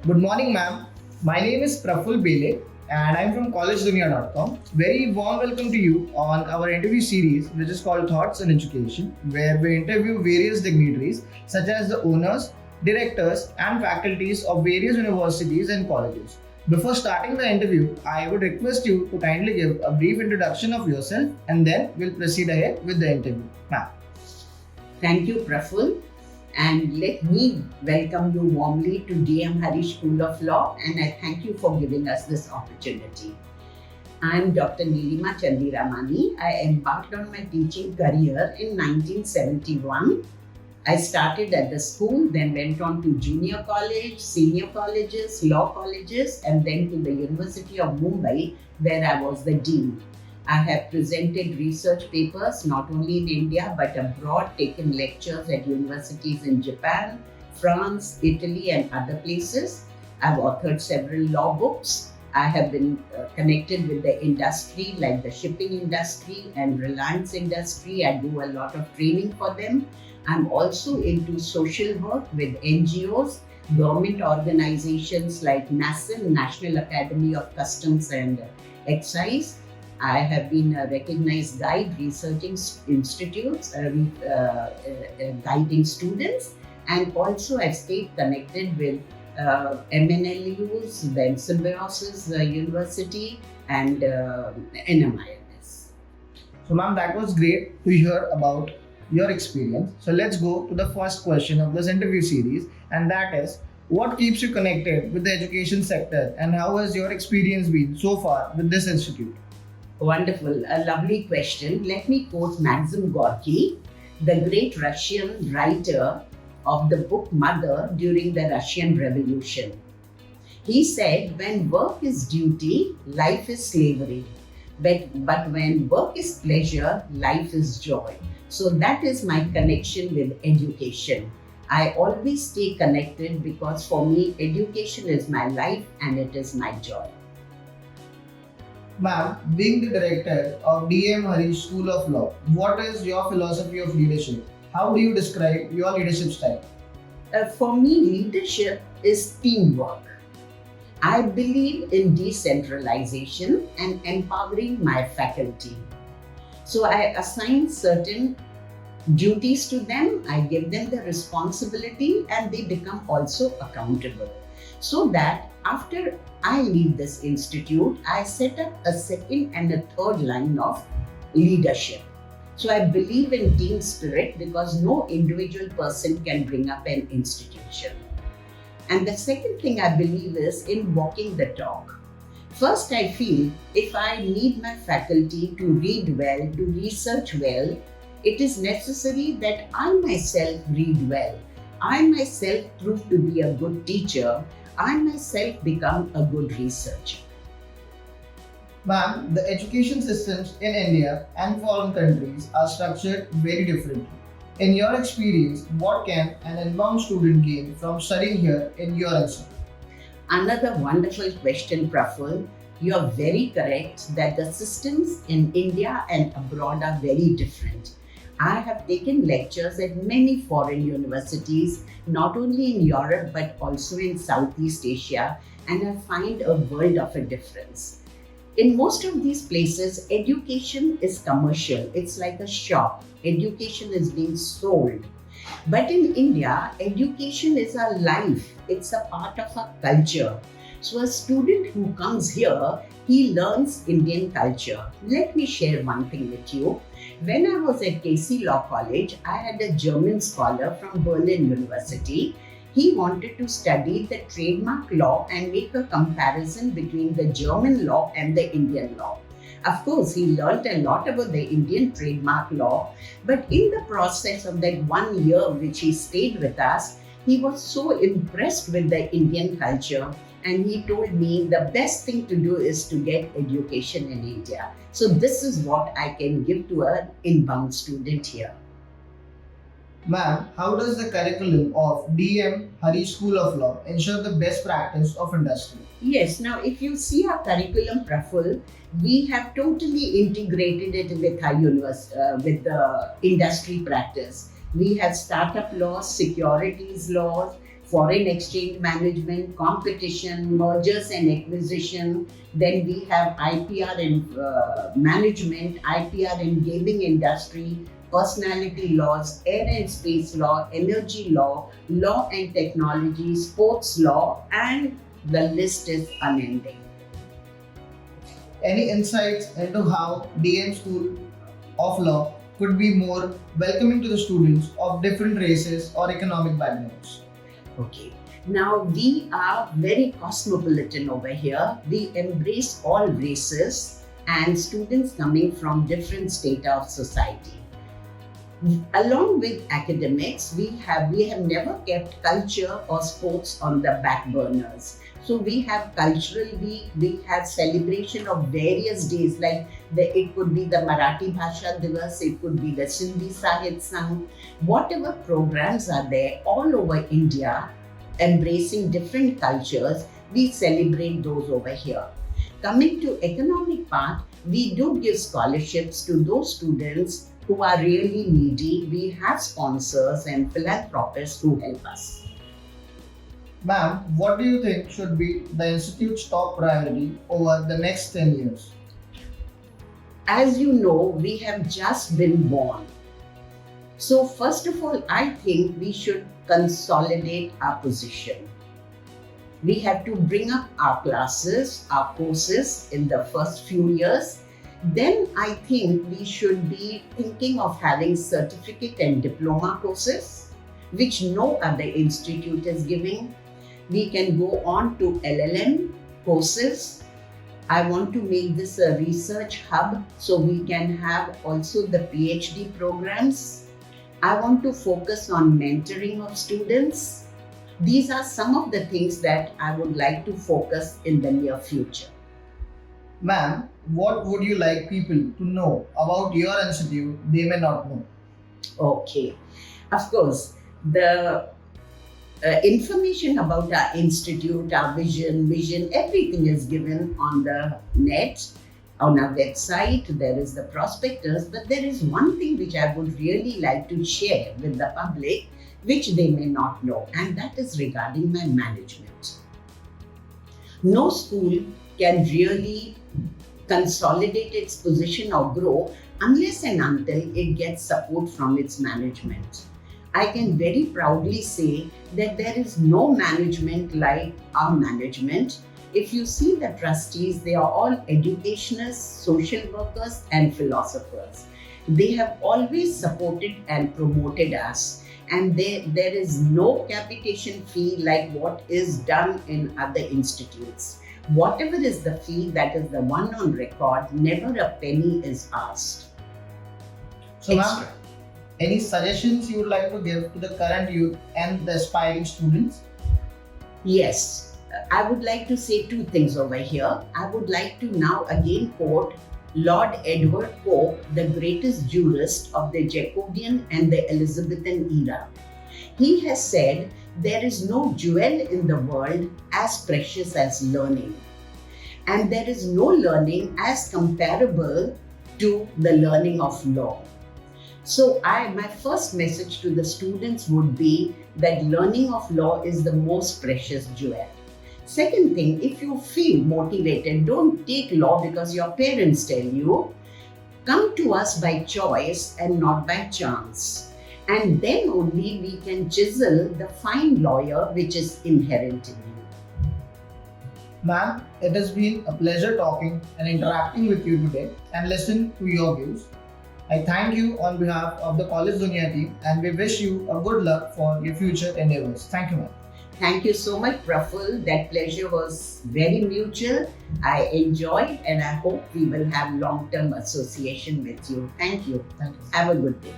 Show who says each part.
Speaker 1: Good morning, ma'am. My name is Praful Bele and I'm from collegedunia.com. Very warm welcome to you on our interview series, which is called Thoughts in Education, where we interview various dignitaries such as the owners, directors, and faculties of various universities and colleges. Before starting the interview, I would request you to kindly give a brief introduction of yourself and then we'll proceed ahead with the interview. Ma'am.
Speaker 2: Thank you, Praful. And let me welcome you warmly to DM Harish School of Law, and I thank you for giving us this opportunity. I am Dr Nilima Chandiramani. I embarked on my teaching career in 1971. I started at the school, then went on to junior college, senior colleges, law colleges, and then to the University of Mumbai, where I was the dean. I have presented research papers not only in India but abroad, taken lectures at universities in Japan, France, Italy, and other places. I've authored several law books. I have been connected with the industry like the shipping industry and Reliance industry. I do a lot of training for them. I'm also into social work with NGOs, government organizations like NACIM, National Academy of Customs and Excise. I have been a recognized guide researching institutes, guiding students, and also I've stayed connected with MNLUs, then Symbiosis University, and NMIMS.
Speaker 1: So, ma'am, that was great to hear about your experience. So, let's go to the first question of this interview series, and that is, what keeps you connected with the education sector, and how has your experience been so far with this institute?
Speaker 2: Wonderful, a lovely question. Let me quote Maxim Gorky, the great Russian writer of the book Mother during the Russian Revolution. He said, when work is duty, life is slavery. But when work is pleasure, life is joy. So that is my connection with education. I always stay connected because for me, education is my life and it is my joy.
Speaker 1: Ma'am, being the director of DM Harish School of Law, what is your philosophy of leadership? How do you describe your leadership style?
Speaker 2: For me, leadership is teamwork. I believe in decentralization and empowering my faculty. So I assign certain duties to them, I give them the responsibility, and they become also accountable. So that after I leave this institute, I set up a second and a third line of leadership. So I believe in team spirit because no individual person can bring up an institution. And the second thing I believe is in walking the talk. First, I feel if I need my faculty to read well, to research well, it is necessary that I myself read well. I myself prove to be a good teacher. I myself become a good researcher.
Speaker 1: Ma'am, the education systems in India and foreign countries are structured very differently. In your experience, what can an inbound student gain from studying here in your institute?
Speaker 2: Another wonderful question, Praful. You are very correct that the systems in India and abroad are very different. I have taken lectures at many foreign universities, not only in Europe but also in Southeast Asia, and I find a world of a difference. In most of these places, education is commercial. It's like a shop. Education is being sold. But in India, education is our life. It's a part of our culture. So a student who comes here, he learns Indian culture. Let me share one thing with you. When I was at KC Law College, I had a German scholar from Berlin University. He wanted to study the trademark law and make a comparison between the German law and the Indian law. Of course, he learnt a lot about the Indian trademark law, but in the process of that 1 year which he stayed with us, he was so impressed with the Indian culture, and he told me the best thing to do is to get education in India. So this is what I can give to an inbound student here.
Speaker 1: Ma'am, how does the curriculum of DM Harish School of Law ensure the best practice of industry?
Speaker 2: Yes, now if you see our curriculum, Praful, we have totally integrated it with our with the industry practice. We have startup laws, securities laws, foreign exchange management, competition, mergers and acquisition. Then we have IPR in management, IPR in gaming industry, personality laws, air and space law, energy law, law and technology, sports law, and the list is unending.
Speaker 1: Any insights into how DM School of Law could be more welcoming to the students of different races or economic backgrounds?
Speaker 2: Okay. Now we are very cosmopolitan over here. We embrace all races and students coming from different states of society. Along with academics, we have never kept culture or sports on the back burners. So we have cultural week, we have celebration of various days, like it could be the Marathi Bhasha Divas, it could be the Sindhi Sahit Sangh, whatever programs are there all over India, embracing different cultures, we celebrate those over here. Coming to economic part, we do give scholarships to those students who are really needy. We have sponsors and philanthropists who help us.
Speaker 1: Ma'am, what do you think should be the institute's top priority over the next 10 years?
Speaker 2: As you know, we have just been born. So first of all, I think we should consolidate our position. We have to bring up our classes, our courses in the first few years. Then I think we should be thinking of having certificate and diploma courses, which no other institute is giving. We can go on to LLM courses. I want to make this a research hub so we can have also the PhD programs. I want to focus on mentoring of students. These are some of the things that I would like to focus in the near future.
Speaker 1: Ma'am, what would you like people to know about your institute they may not know?
Speaker 2: Okay. Of course, the information about our institute, our vision, everything is given on the net, on our website. There is the prospectus, but there is one thing which I would really like to share with the public, which they may not know, and that is regarding my management. No school can really consolidate its position or grow unless and until it gets support from its management. I can very proudly say that there is no management like our management. If you see the trustees, they are all educationists, social workers, and philosophers. They have always supported and promoted us, and there is no capitation fee like what is done in other institutes. Whatever is the fee, that is the one on record, never a penny is asked.
Speaker 1: So, ma'am, any suggestions you would like to give to the current youth and the aspiring students?
Speaker 2: Yes, I would like to say two things over here. I would like to now again quote Lord Edward Coke, the greatest jurist of the Jacobean and the Elizabethan era. He has said, there is no jewel in the world as precious as learning. And there is no learning as comparable to the learning of law. So my first message to the students would be that learning of law is the most precious jewel. Second thing, if you feel motivated, don't take law because your parents tell you. Come to us by choice and not by chance. And then only we can chisel the fine lawyer which is inherent in you.
Speaker 1: Ma'am, it has been a pleasure talking and interacting with you today and listening to your views. I thank you on behalf of the College Dunia team and we wish you a good luck for your future endeavors. Thank you, ma'am.
Speaker 2: Thank you so much, Praful. That pleasure was very mutual. I enjoyed and I hope we will have long-term association with you. Thank you.
Speaker 1: Thank you.
Speaker 2: Have a good day.